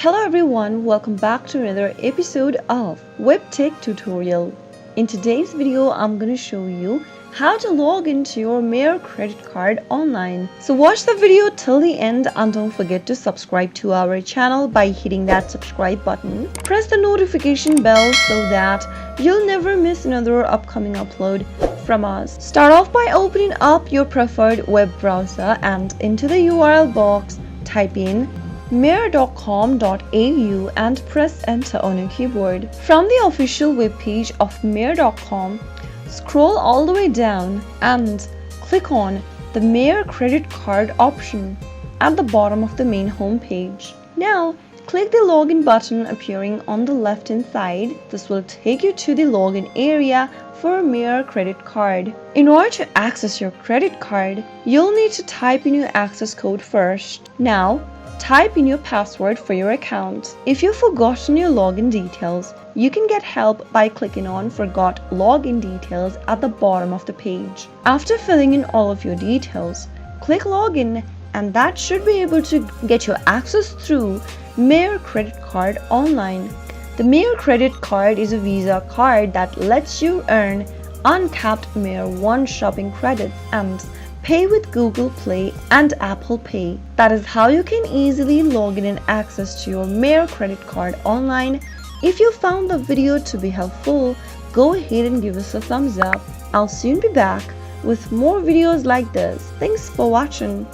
Hello everyone, welcome back to another episode of Webtech Tutorial. In today's video, I'm going to show you how to log into your Myer credit card online. So watch the video till the end and don't forget to subscribe to our channel by hitting that subscribe button. Press the notification bell so that you'll never miss another upcoming upload from us. Start off by opening up your preferred web browser and into the URL box, type in myer.com.au and press enter on your keyboard. From the official webpage of myer.com, scroll all the way down and click on the Myer credit card option at the bottom of the main home page. Now click the login button appearing on the left hand side. This will take you to the login area for a Myer credit card. In order to access your credit card, you'll need to type in your access code first. Now type in your password for your account. If you've forgotten your login details, you can get help by clicking on Forgot Login Details at the bottom of the page. After filling in all of your details, click Login and that should be able to get your access through Myer credit card online. The Myer credit card is a Visa card that lets you earn uncapped Myer One shopping credits and pay with Google Play and Apple Pay. That is how you can easily log in and access to your Myer credit card online. If you found the video to be helpful, go ahead and give us a thumbs up. I'll soon be back with more videos like this. Thanks for watching.